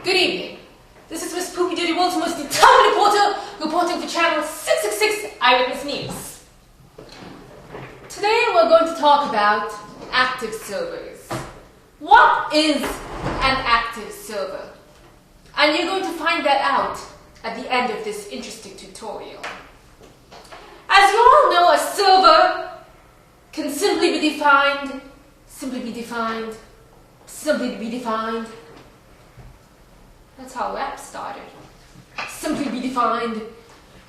Good evening. This is Miss Poopee Doodee, world's most determined reporter, reporting for Channel 666 Eyewitness News. Today we're going to talk about active servers. What is an active server? And you're going to find that out at the end of this interesting tutorial. As you all know, a server can simply be defined. That's how rap started. Simply be defined.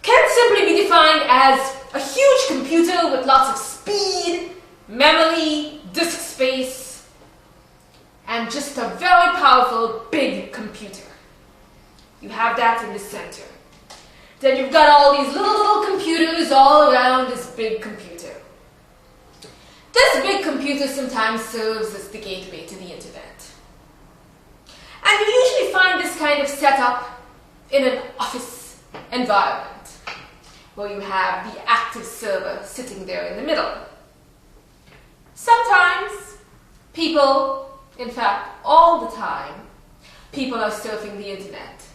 Can simply be defined as a huge computer with lots of speed, memory, disk space, and just a very powerful big computer. You have that in the center. Then you've got all these little computers all around this big computer. This big computer sometimes serves as the gateway to the internet. And you usually find this kind of setup in an office environment, where you have the active server sitting there in the middle. Sometimes people, in fact all the time, people are surfing the internet.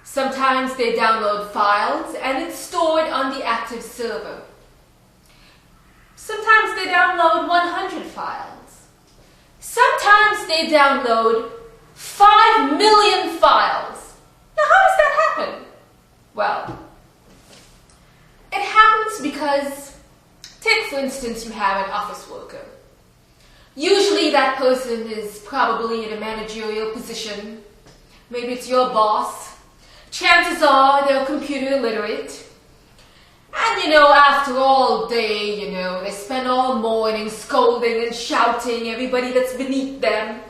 Sometimes they download files and it's stored on the active server. Sometimes they download 100 files. Sometimes they download 5 million files. Now, how does that happen? Well, it happens because, take for instance, you have an office worker. Usually that person is probably in a managerial position. Maybe it's your boss. Chances are they're computer illiterate. And after all day, they spend all morning scolding and shouting everybody that's beneath them.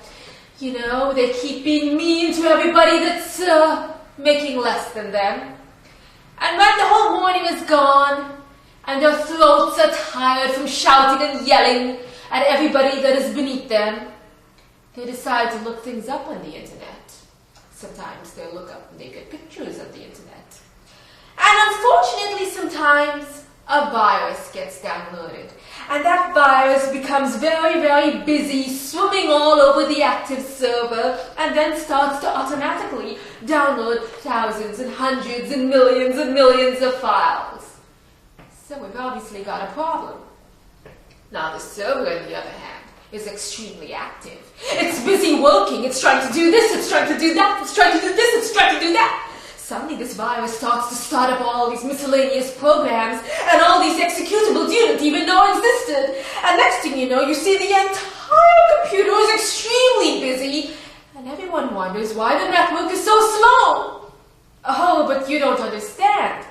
They keep being mean to everybody that's making less than them. And when the whole morning is gone, and their throats are tired from shouting and yelling at everybody that is beneath them, they decide to look things up on the internet. Sometimes they look up naked pictures of the internet. And unfortunately, sometimes a virus gets downloaded. And that virus becomes very, very busy swimming all over the active server and then starts to automatically download thousands and hundreds and millions of files. So we've obviously got a problem. Now the server, on the other hand, is extremely active. It's busy working, it's trying to do this, it's trying to do that, it's trying to do this, it's trying to do that. Suddenly this virus starts to start up all these miscellaneous programs and all these executables you didn't even know existed. And next thing you know, you see the entire computer is extremely busy and everyone wonders why the network is so slow. Oh, but you don't understand.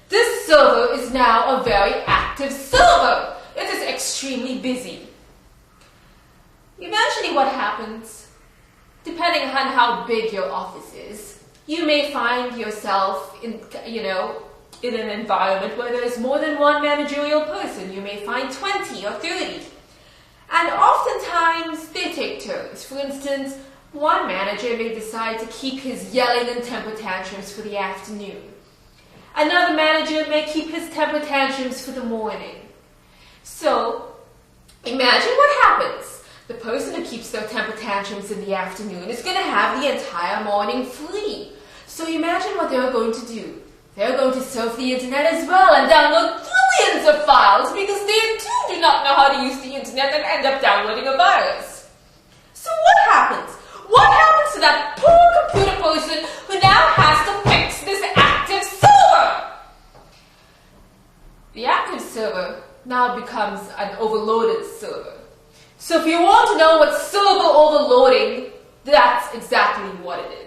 This server is now a very active server. It is extremely busy. Eventually what happens, depending on how big your office is, you may find yourself in an environment where there is more than one managerial person. You may find 20 or 30. And oftentimes they take turns. For instance, one manager may decide to keep his yelling and temper tantrums for the afternoon. Another manager may keep his temper tantrums for the morning. So, imagine what happens. The person who keeps their temper tantrums in the afternoon is going to have the entire morning free. So imagine what they're going to do. They're going to surf the internet as well and download billions of files because they too do not know how to use the internet and end up downloading a virus. So what happens? What happens to that poor computer person who now has to fix this active server? The active server now becomes an overloaded server. So if you want to know what server overloading, that's exactly what it is.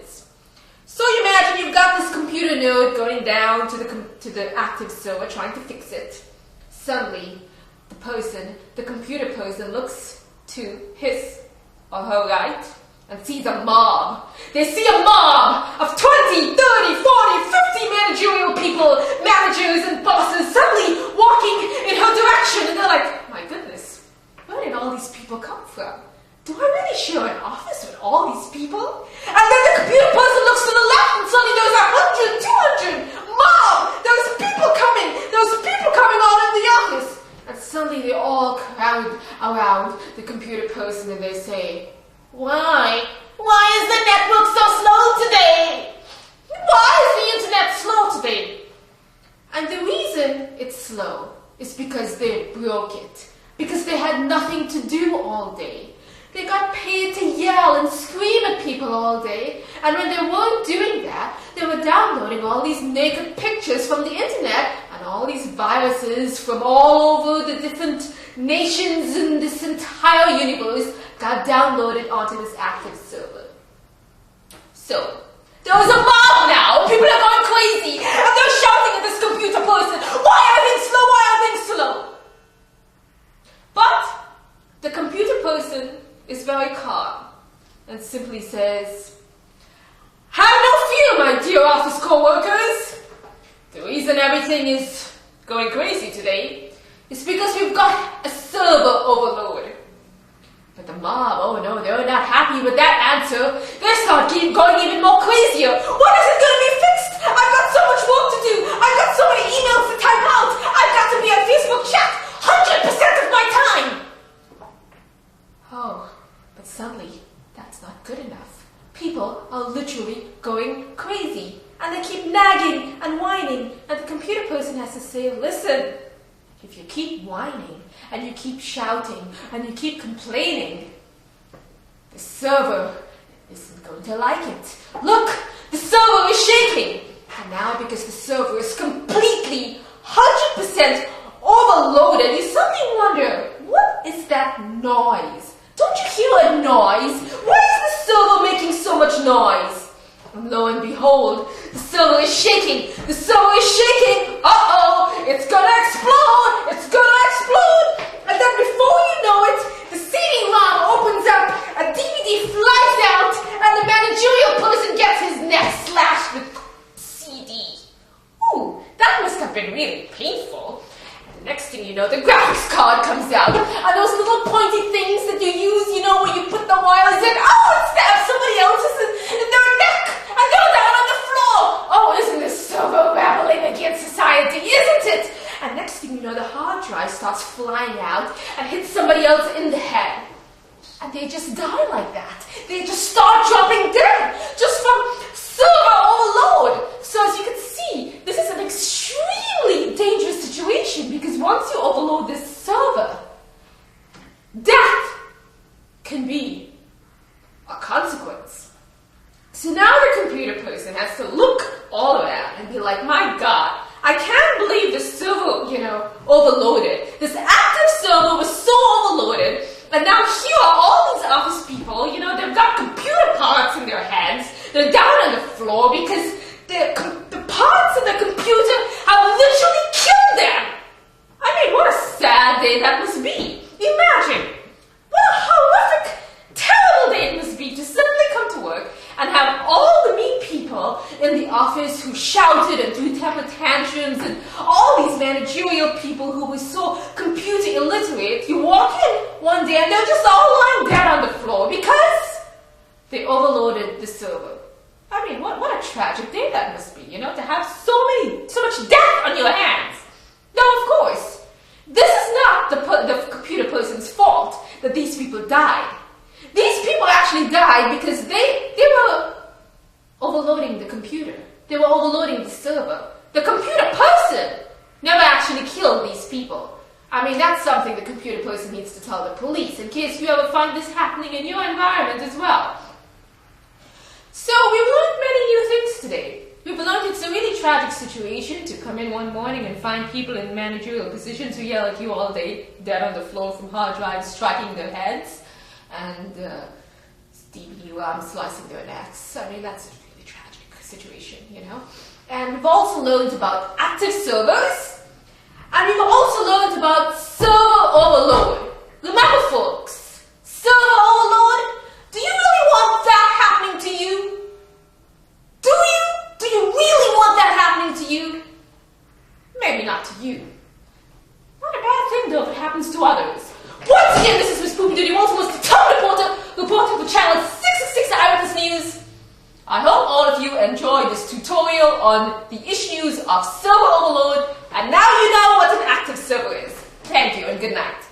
So you imagine you've got this computer node going down to the active server trying to fix it. Suddenly, the computer person looks to his or her right and sees a mob. They see a mob of 20, 30, 40, 50 managerial people, managers and bosses suddenly walking in her direction. And they're like, my goodness, where did all these people come from? Do I really share an office with all these people? And then the computer person looks to the left and suddenly there's 100, 200, mob! There's people coming all in the office. And suddenly they all crowd around the computer person and they say, Why is the network so slow is because they broke it. Because they had nothing to do all day. They got paid to yell and scream at people all day, and when they weren't doing that, they were downloading all these naked pictures from the internet and all these viruses from all over the different nations in this entire universe got downloaded onto this active server. So, there was a mob now, people are going crazy, and they're shouting at this computer person, why are things slow, why are things slow? But, the computer person is very calm and simply says, have no fear, my dear office co-workers. The reason everything is going crazy today is because we've got a server overload. But the mob, oh no, they're not happy with that answer. They start going even more crazier. When is it going to be fixed? I've got so much work to do. I've got so many emails to type out. I've got to be on Facebook chat 100% of my time. Oh, but suddenly, that's not good enough. People are literally going crazy. And they keep nagging and whining. And the computer person has to say, listen, if you keep whining and you keep shouting and you keep complaining, the server isn't going to like it. Look, the server is shaking. And now because the server is completely 100% overloaded, you suddenly wonder, what is that noise? Don't you hear a noise? Why is the server making so much noise? And lo and behold, the server is shaking. The server is shaking. Uh-oh, it's gonna explode. It's gonna explode. And then before you know it, the CD-ROM opens up, a DVD flies out, and the managerial person gets his neck slashed with CD. Ooh, that must have been really painful. Next thing you know, the graphics card comes out, and those little pointy things that you use, you know, where you put the wires in, oh, it stabs somebody else's in their neck, and they're down on the floor. Oh, isn't this server rebelling against society, isn't it? And next thing you know, the hard drive starts flying out and hits somebody else in the head. And they just die like that. They just start dropping dead, just from server overload. So as you can see, this is an extremely dangerous situation because once you overload this server, death can be a consequence. So now the computer person has to look all around and be like, my God, I can't believe this server, overloaded. This active server was so overloaded, and now here are all these office people, they've got computer parts in their hands, they're down on the floor because the parts of the computer have literally killed them. I mean, what a sad day that must be. Imagine, what a horrific, terrible day it must be to suddenly come to work and have all the mean people in the office who shouted and threw temper tantrums and all these managerial people who were so computer illiterate. You walk in one day and they're just all lying dead on the floor because they overloaded the server. I mean, what a tragic day that must be, to have so much death on your hands. Now, of course, this is not the computer person's fault that these people died. These people actually died because they were overloading the computer. They were overloading the server. The computer person never actually killed these people. I mean, that's something the computer person needs to tell the police in case you ever find this happening in your environment as well. So we've learned many new things today. We've learned it's a really tragic situation to come in one morning and find people in managerial positions who yell at you all day, dead on the floor from hard drives striking their heads, and DVD-ROM slicing their necks. I mean, that's a really tragic situation, And we've also learned about active servers, and we've also learned about server overload. Remember, folks, server overload? Do you really want that happening to you? Do you? Do you really want that happening to you? Maybe not to you. Not a bad thing, though, if it happens to others. Once again, this is Miss Poopee Doodee, world's most determined reporter for Channel 666 Eyewitness News. I hope all of you enjoyed this tutorial on the issues of server overload, and now you know what an active server is. Thank you, and good night.